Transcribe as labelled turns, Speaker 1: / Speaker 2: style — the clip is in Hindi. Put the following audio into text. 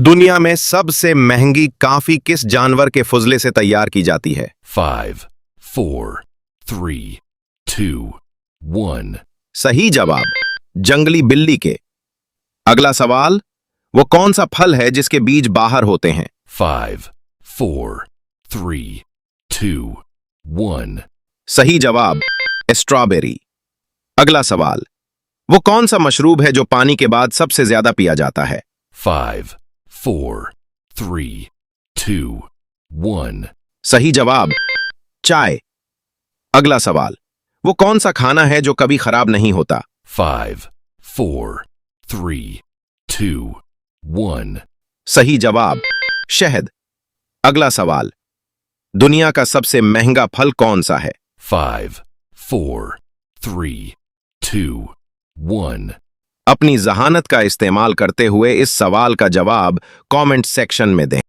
Speaker 1: दुनिया में सबसे महंगी कॉफी किस जानवर के फुजले से तैयार की जाती है?
Speaker 2: 5, 4, 3, 2, 1.
Speaker 1: सही जवाब जंगली बिल्ली के। अगला सवाल, वो कौन सा फल है जिसके बीज बाहर होते हैं?
Speaker 2: 5, 4, 3, 2, 1.
Speaker 1: सही जवाब स्ट्रॉबेरी। अगला सवाल, वो कौन सा मशरूब है जो पानी के बाद सबसे ज्यादा पिया जाता है?
Speaker 2: 5, 4, 3, 2, 1.
Speaker 1: सही जवाब चाय। अगला सवाल, वो कौन सा खाना है जो कभी खराब नहीं होता?
Speaker 2: 5, 4, 3, 2, 1.
Speaker 1: सही जवाब शहद। अगला सवाल, दुनिया का सबसे महंगा फल कौन सा है?
Speaker 2: 5, 4, 3, 2, 1.
Speaker 1: अपनी जहानत का इस्तेमाल करते हुए इस सवाल का जवाब कमेंट सेक्शन में दें।